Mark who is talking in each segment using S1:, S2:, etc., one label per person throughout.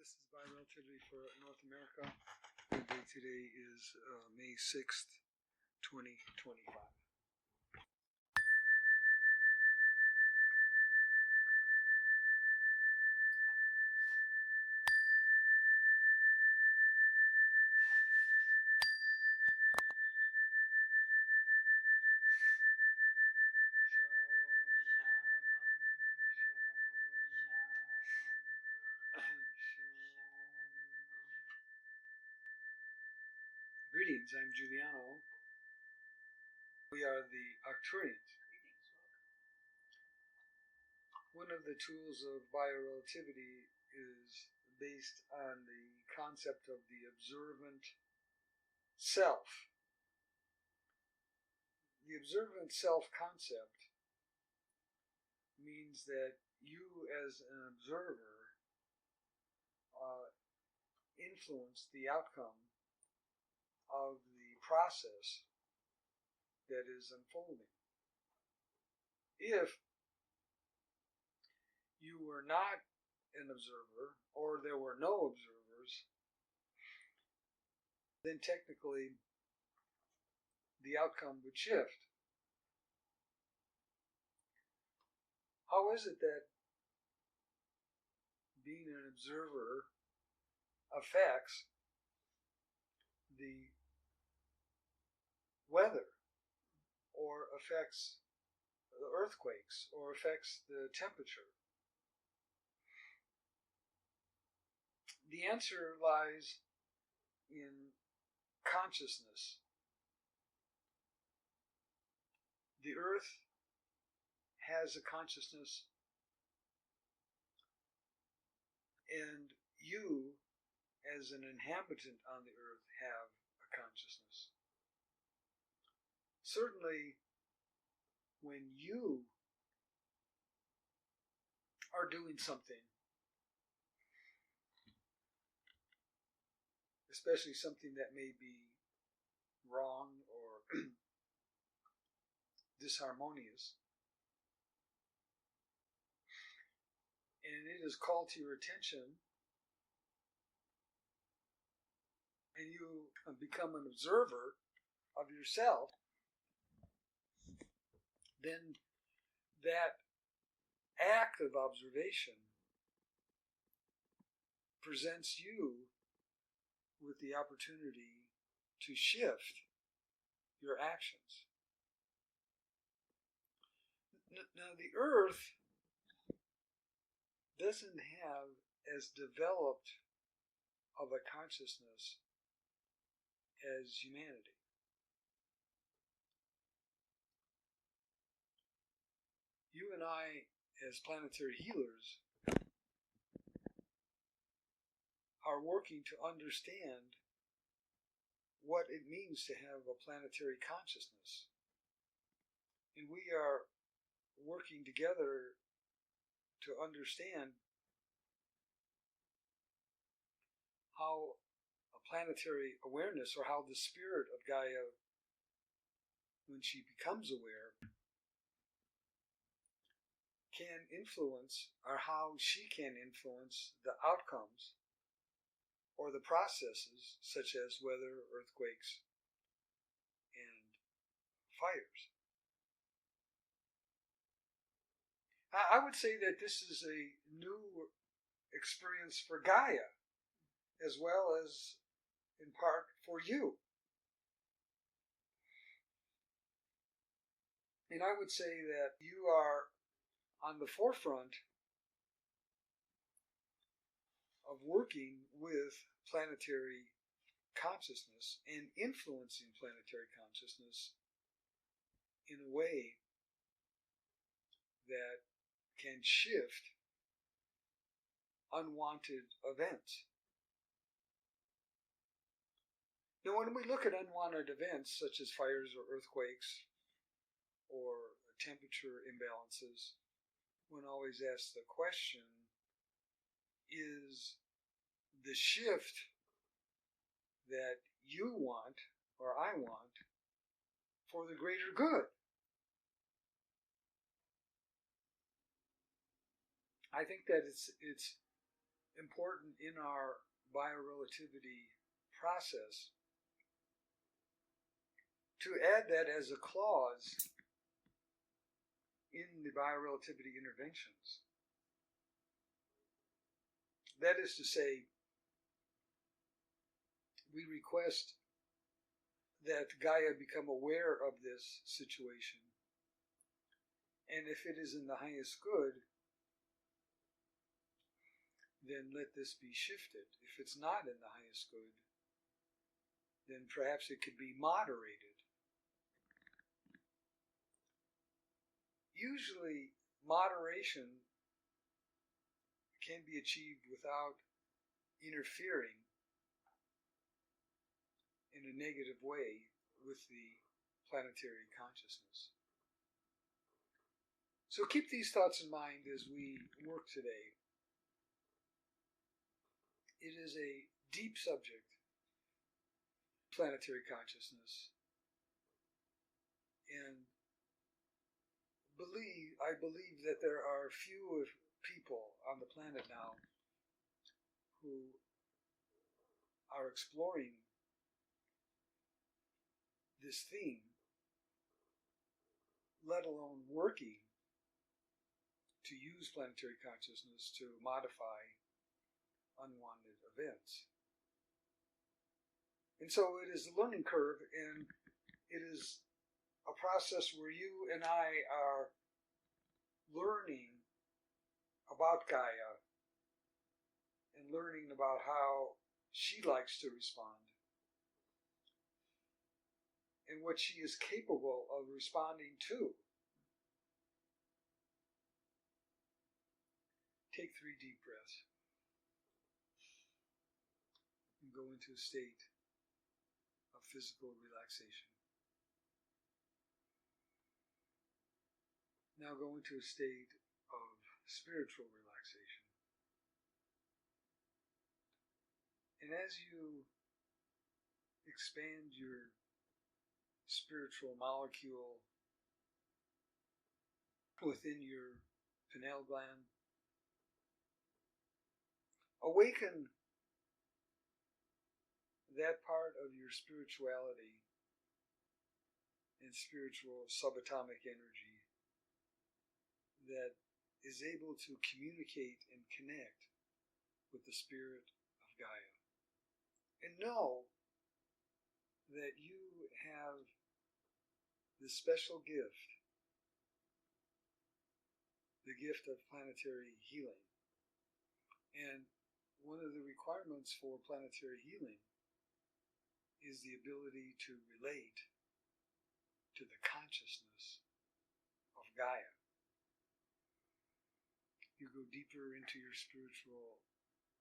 S1: This is Bio-relativity for North America. The date today is May 6th, 2025. Greetings, I'm Giuliano. We are the Arcturians. One of the tools of biorelativity is based on the concept of the observant self. The observant self concept means that you as an observer influence the outcome of the process that is unfolding. If you were not an observer, or there were no observers, then technically the outcome would shift. How is it that being an observer affects the weather, or affects the earthquakes, or affects the temperature? The answer lies in consciousness. The earth has a consciousness, and you, as an inhabitant on the earth, have a consciousness. Certainly, when you are doing something, especially something that may be wrong or disharmonious, and it is called to your attention, and you become an observer of yourself, then that act of observation presents you with the opportunity to shift your actions. Now, the earth doesn't have as developed of a consciousness as humanity. You and I, as planetary healers, are working to understand what it means to have a planetary consciousness. And we are working together to understand how a planetary awareness, or how the spirit of Gaia, when she becomes aware, can influence, or how she can influence the outcomes or the processes, such as weather, earthquakes, and fires. I would say that this is a new experience for Gaia, as well as in part for you. And I would say that you are on the forefront of working with planetary consciousness and influencing planetary consciousness in a way that can shift unwanted events. Now, when we look at unwanted events such as fires or earthquakes or temperature imbalances, one always asks the question, is the shift that you want, or I want, for the greater good? I think that it's important in our biorelativity process to add that as a clause in the biorelativity interventions. That is to say, we request that Gaia become aware of this situation, and if it is in the highest good, then let this be shifted. If it's not in the highest good, then perhaps it could be moderated. Usually, moderation can be achieved without interfering in a negative way with the planetary consciousness. So keep these thoughts in mind as we work today. It is a deep subject, planetary consciousness, and I believe that there are few people on the planet now who are exploring this theme, let alone working to use planetary consciousness to modify unwanted events. And so it is a learning curve, and it is a process where you and I are learning about Gaia and learning about how she likes to respond and what she is capable of responding to. Take 3 deep breaths and go into a state of physical relaxation. Now go into a state of spiritual relaxation. And as you expand your spiritual molecule within your pineal gland, awaken that part of your spirituality and spiritual subatomic energy that is able to communicate and connect with the spirit of Gaia. And know that you have this special gift, the gift of planetary healing. And one of the requirements for planetary healing is the ability to relate to the consciousness of Gaia. You go deeper into your spiritual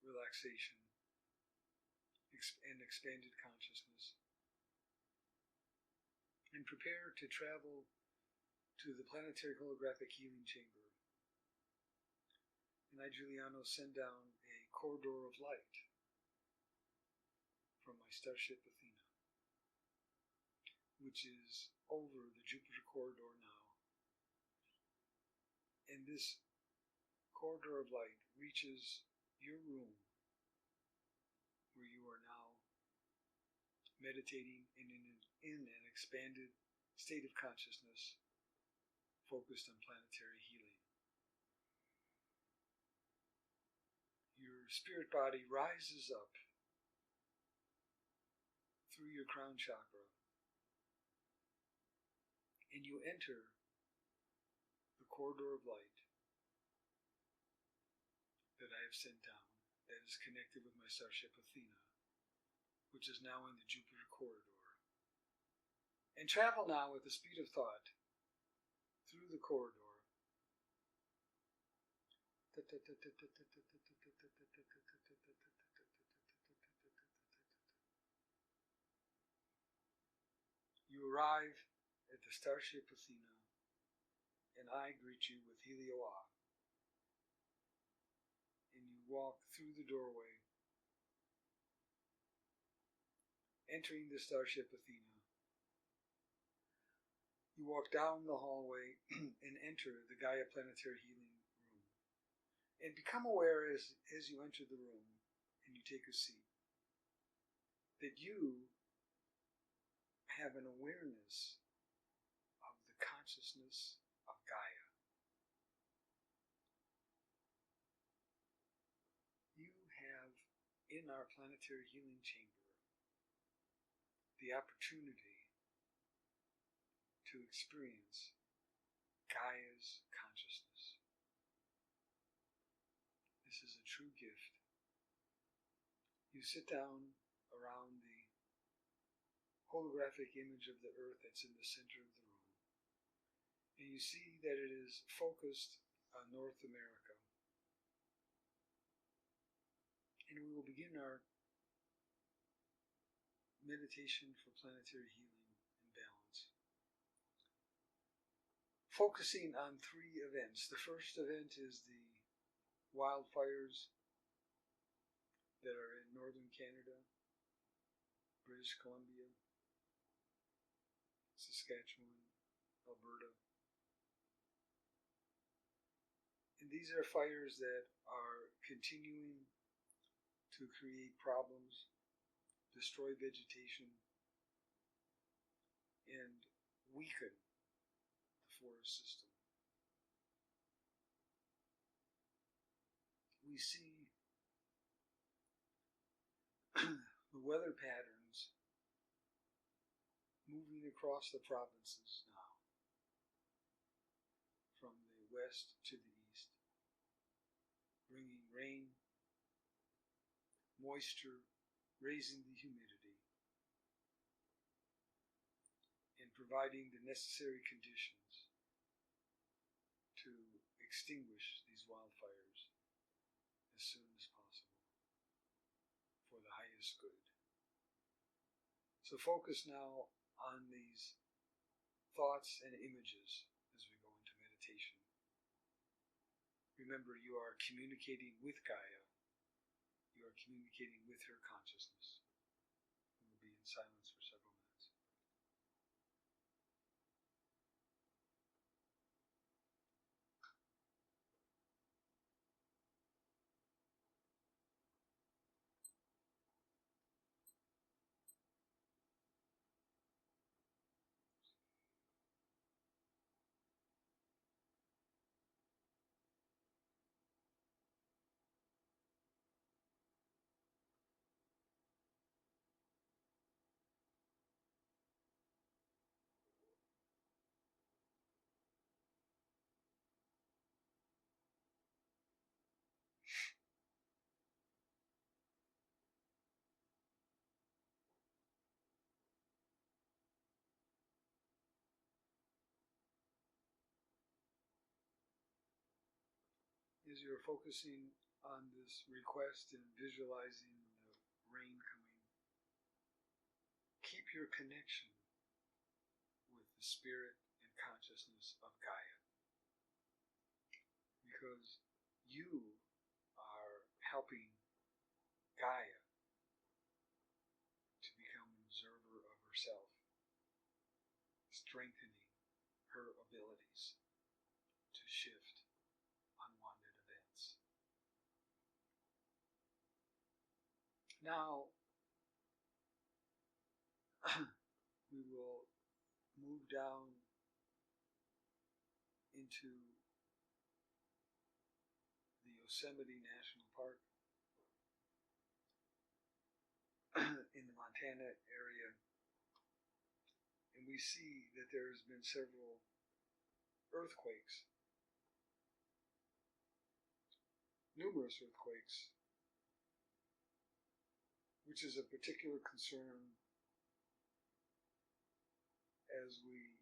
S1: relaxation and expanded consciousness, and prepare to travel to the planetary holographic healing chamber. And I, Giuliano, send down a corridor of light from my starship Athena, which is over the Jupiter corridor now. And this corridor of light reaches your room, where you are now meditating in an expanded state of consciousness focused on planetary healing. Your spirit body rises up through your crown chakra, and you enter the corridor of light that I have sent down, that is connected with my starship Athena, which is now in the Jupiter corridor. And travel now with the speed of thought through the corridor. You arrive at the starship Athena, and I greet you with Helio-A. And you walk through the doorway, entering the starship Athena. You walk down the hallway and enter the Gaia Planetary Healing Room. And become aware as you enter the room and you take a seat that you have an awareness of the consciousness of Gaia. You have, in our planetary healing chamber, the opportunity to experience Gaia's consciousness. This is a true gift. You sit down around the holographic image of the Earth that's in the center of the room, and you see that it is focused on North America. And we will begin our meditation for planetary healing and balance, focusing on 3 events. The first event is the wildfires that are in northern Canada, British Columbia, Saskatchewan, Alberta. And these are fires that are continuing to create problems, destroy vegetation, and weaken the forest system. We see the weather patterns moving across the provinces now, from the west to the east, bringing rain, moisture, raising the humidity, and providing the necessary conditions to extinguish these wildfires as soon as possible for the highest good. So focus now on these thoughts and images as we go into meditation. Remember, you are communicating with Gaia. You are communicating with her consciousness. We will be in silence for several minutes. As you're focusing on this request and visualizing the rain coming, keep your connection with the spirit and consciousness of Gaia, because you are helping Gaia to become an observer of herself, strengthening her abilities to shift unwanted events. Now, we will move down into the Yosemite National Park in the Montana area, and we see that there's been several earthquakes, numerous earthquakes, which is a particular concern as we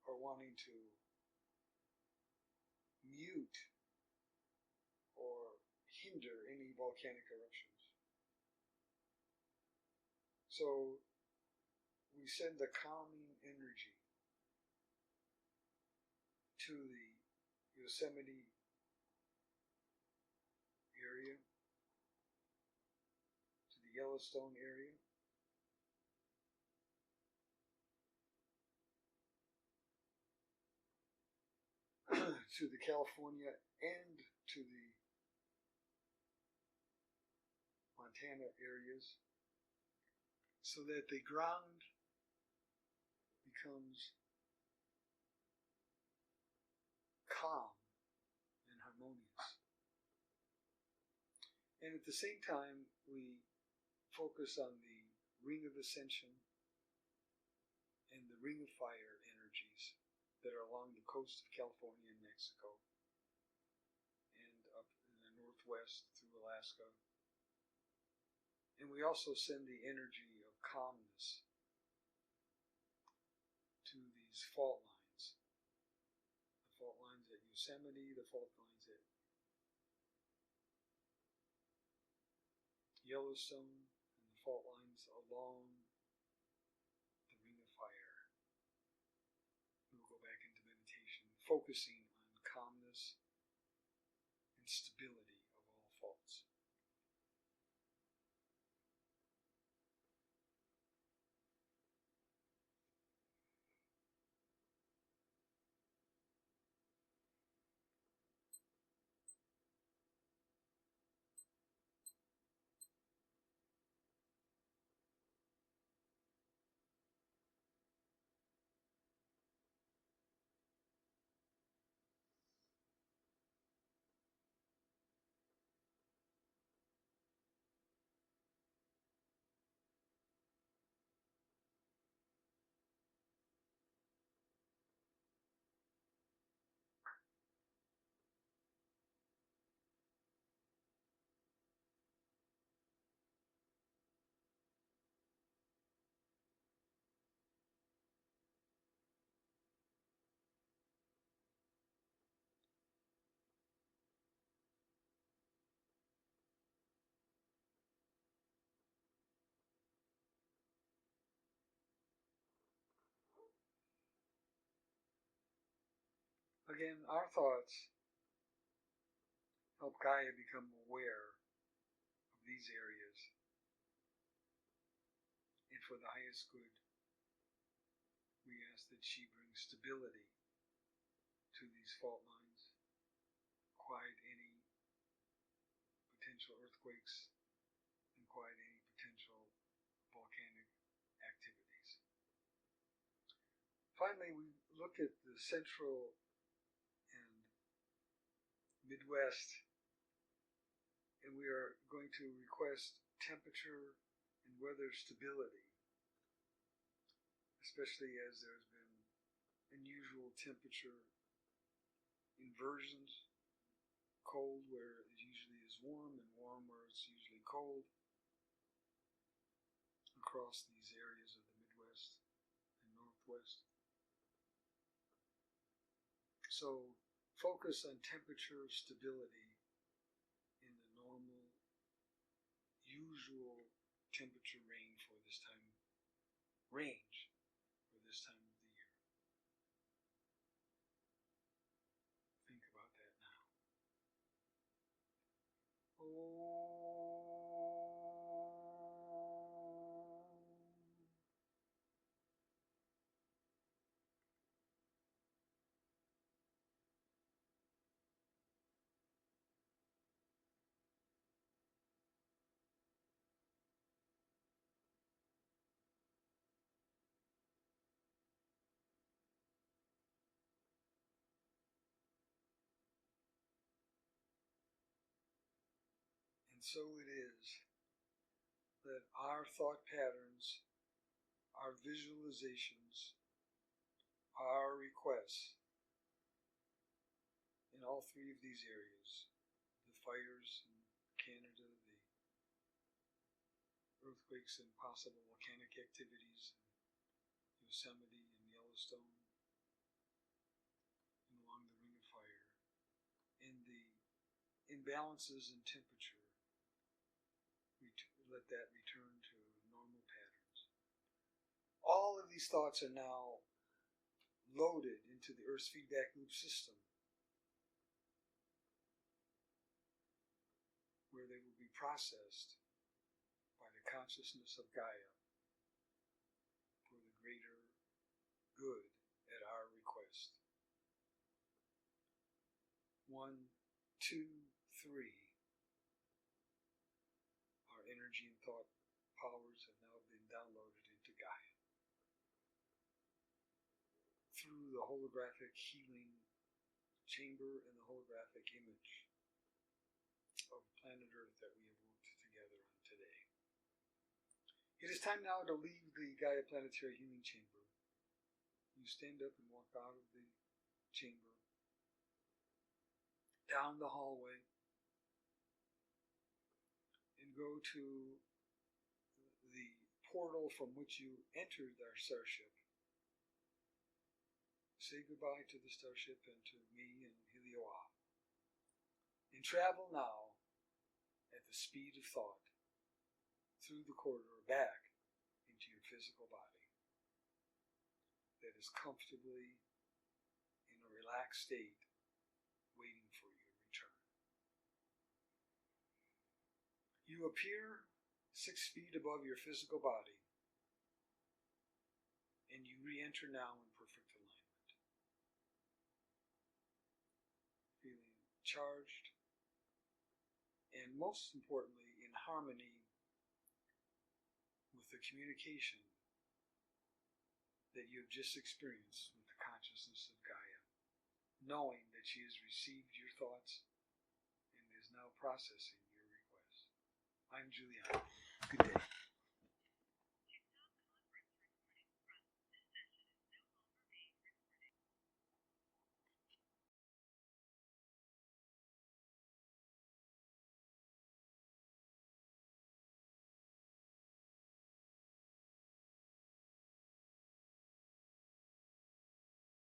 S1: are wanting to mute or hinder any volcanic eruptions. So we send the calming energy to the Yosemite area, to the Yellowstone area, to the California and to the Montana areas, so that the ground becomes calm and harmonious. And at the same time, we focus on the ring of ascension and the ring of fire energies that are along the coast of California and Mexico, and up in the northwest through Alaska. And we also send the energy of calmness to these fault lines. The fault lines at Yosemite, the fault lines at Yellowstone, and the fault lines along the ring of fire. We'll go back into meditation, focusing on calmness and stability of all faults. Again, our thoughts help Gaia become aware of these areas, and for the highest good, we ask that she brings stability to these fault lines, quiet any potential earthquakes, and quiet any potential volcanic activities. Finally, we look at the central and Midwest, and we are going to request temperature and weather stability, especially as there's been unusual temperature inversions, cold where it usually is warm and warm where it's usually cold, across these areas of the Midwest and Northwest. So focus on temperature stability in the normal, usual temperature range for this time of the year. Think about that now. And so it is that our thought patterns, our visualizations, our requests in all three of these areas, the fires in Canada, the earthquakes and possible volcanic activities in Yosemite and Yellowstone, and along the Ring of Fire, and the imbalances in temperature, let that return to normal patterns. All of these thoughts are now loaded into the Earth's feedback loop system, where they will be processed by the consciousness of Gaia for the greater good at our request. 1, 2, 3. Our energy energy and thought powers have now been downloaded into Gaia through the holographic healing chamber and the holographic image of planet Earth that we have worked together on today. It is time now to leave the Gaia Planetary Healing Chamber. You stand up and walk out of the chamber, down the hallway, and go to the portal from which you entered our starship. Say goodbye to the starship and to me and Helioa. And travel now at the speed of thought through the corridor back into your physical body that is comfortably in a relaxed state waiting for your return. You appear 6 feet above your physical body, and you re-enter now in perfect alignment, feeling charged and most importantly in harmony with the communication that you have just experienced with the consciousness of Gaia, knowing that she has received your thoughts and is now processing your request. I'm Juliana. Good day.